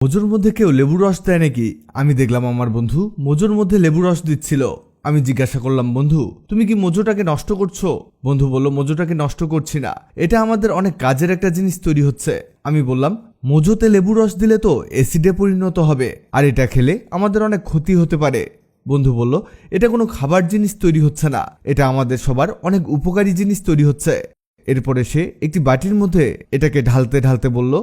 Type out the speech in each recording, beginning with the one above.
মোজোর মধ্যে কেউ লেবু রস দেয় নাকি? আমি দেখলাম আমার বন্ধু মোজোর মধ্যে লেবু রস দিচ্ছিল। আমি জিজ্ঞাসা করলাম, বন্ধু তুমি কি মোজোটাকে নষ্ট করছো? বন্ধু বলল, মোজোটাকে নষ্ট করছি না, এটা আমাদের অনেক কাজের একটা জিনিস তৈরি হচ্ছে। আমি বললাম, মোজোতে লেবু রস দিলে তো অ্যাসিডে পরিণত হবে, আর এটা খেলে আমাদের অনেক ক্ষতি হতে পারে। বন্ধু বলল, এটা কোনো খাবার জিনিস তৈরি হচ্ছে না, এটা আমাদের সবার অনেক উপকারী জিনিস তৈরি হচ্ছে। এরপরে সে একটি বাটির মধ্যে এটাকে ঢালতে ঢালতে বলল,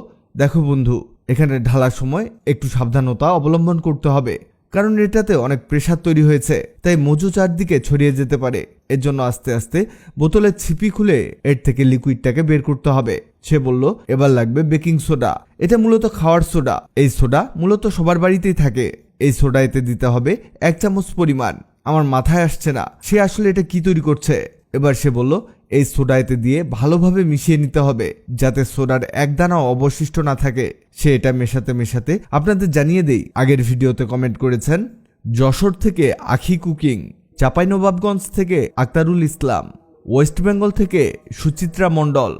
দেখো বন্ধু, এখানে ঢালার সময় একটু সাবধানতা অবলম্বন করতে হবে, কারণ এটাতে অনেক প্রেসার তৈরি হয়েছে, তাই মোজো চারদিকে ছড়িয়ে যেতে পারে। এর জন্য আস্তে আস্তে বোতলের ছিপি খুলে এর থেকে লিকুইডটাকে বের করতে হবে। সে বলল, এবার লাগবে বেকিং সোডা, এটা মূলত খাওয়ার সোডা। এই সোডা মূলত সবার বাড়িতেই থাকে। এই সোডা এতে দিতে হবে 1 চামচ পরিমাণ। আমার মাথায় আসছে না সে আসলে এটা কি তৈরি করছে। এবার সে বলল, এই সোডা এতে দিয়ে ভালোভাবে মিশিয়ে নিতে হবে, যাতে সোডার এক দানাও অবশিষ্ট না থাকে। সে এটা মেশাতে মেশাতে, আপনাদের জানিয়ে দেই, আগের ভিডিওতে কমেন্ট করেছেন যশোর থেকে আখি কুকিং, চাঁপাইনবাবগঞ্জ থেকে আক্তারুল ইসলাম, ওয়েস্ট বেঙ্গল থেকে সুচিত্রা মণ্ডল।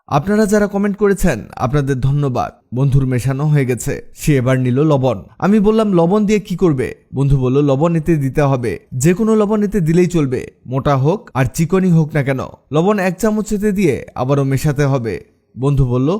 আপনারা যারা কমেন্ট করেছেন আপনাদের ধন্যবাদ। বন্ধুর মেশানো হয়ে গেছে, সে এবার নিল লবণ। আমি বললাম, লবণ দিয়ে কি করবে? বন্ধু বলল, লবণ এতে দিতে হবে, যে কোনো লবণ এতে দিলেই চলবে, মোটা হোক আর চিকনই হোক না কেন। লবণ 1 চামচ এতে দিয়ে আবারও মেশাতে হবে। বন্ধু বলল,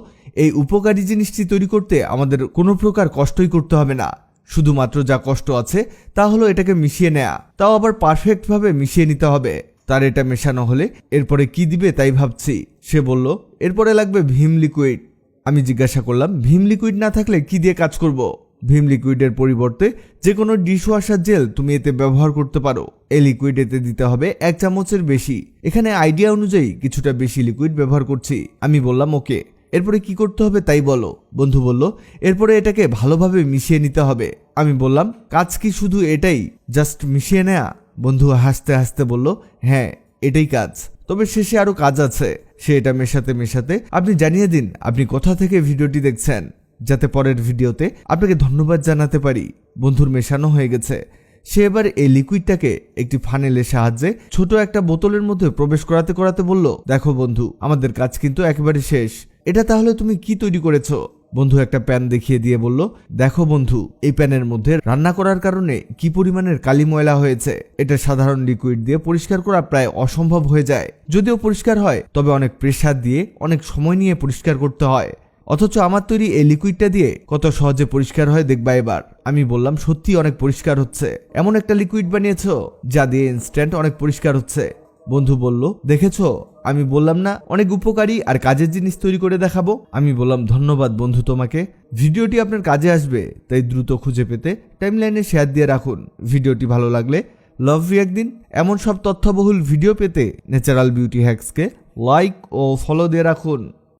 এই উপকারী জিনিসটি তৈরি করতে আমাদের কোনো প্রকার কষ্টই করতে হবে না, শুধুমাত্র যা কষ্ট আছে তা হলো এটাকে মিশিয়ে নেয়া, তাও আবার পারফেক্টভাবে মিশিয়ে নিতে হবে। তার এটা মেশানো হলে এরপরে কি দিবে তাই ভাবছি। সে বলল, এরপরে লাগবে ভীম লিকুইড। আমি জিজ্ঞাসা করলাম, ভীম লিকুইড না থাকলে কি দিয়ে কাজ করব? ভীম লিকুইডের পরিবর্তে যে কোনো ডিশওয়াশার জেল তুমি এতে ব্যবহার করতে পারো। এই লিকুইড এতে দিতে হবে 1 চামচের বেশি। এখানে আইডিয়া অনুযায়ী কিছুটা বেশি লিকুইড ব্যবহার করছি। আমি বললাম, ওকে, এরপরে কি করতে হবে তাই বলো। বন্ধু বলল, এরপরে এটাকে ভালোভাবে মিশিয়ে নিতে হবে। আমি বললাম, কাজ কি শুধু এটাই, জাস্ট মিশিয়ে নেয়া? বন্ধু হাসতে হাসতে বলল, হ্যাঁ এটাই কাজ, তবে শেষে আরো কাজ আছে। সে এটা মেশাতে মেশাতে, আপনি জানিয়ে দিন আপনি কোথা থেকে ভিডিওটি দেখছেন, যাতে পরের ভিডিওতে আপনাকে ধন্যবাদ জানাতে পারি। বন্ধুর মেশানো হয়ে গেছে। সে এবার এই লিকুইডটাকে একটি ফানেলের সাহায্যে ছোট একটা বোতলের মধ্যে প্রবেশ করাতে করাতে বলল, দেখো বন্ধু, আমাদের কাজ কিন্তু একেবারে শেষ। এটা তাহলে তুমি কি তৈরি করেছো? বন্ধু একটা প্যান দেখিয়ে দিয়ে বলল, দেখো বন্ধু, এই প্যানের মধ্যে রান্না করার কারণে কি পরিমাণের কালি ময়লা হয়েছে। এটা সাধারণ লিকুইড দিয়ে পরিষ্কার করা প্রায় অসম্ভব হয়ে যায়। যদিও পরিষ্কার হয়, তবে অনেক প্রেসার দিয়ে অনেক সময় নিয়ে পরিষ্কার করতে হয়। অথচ আমার তৈরি এই লিকুইডটা দিয়ে কত সহজে পরিষ্কার হয় দেখবা এবার। আমি বললাম, সত্যি অনেক পরিষ্কার হচ্ছে, এমন একটা লিকুইড বানিয়েছো যা দিয়ে ইনস্ট্যান্ট অনেক পরিষ্কার হচ্ছে। বন্ধু বলল, দেখেছো, আমি বললাম না অনেক উপকারী আর কাজের জিনিস তৈরি করে দেখাবো? আমি বললাম, ধন্যবাদ বন্ধু তোমাকে। ভিডিওটি আপনার কাজে আসবে, তাই দ্রুত খুঁজে পেতে টাইমলাইনে শেয়ার দিয়ে রাখুন। ভিডিওটি ভালো লাগলে লাভ ইউ একদিন। এমন সব তথ্যবহুল ভিডিও পেতে ন্যাচারাল বিউটি হ্যাক্সকে লাইক ও ফলো দিয়ে রাখুন।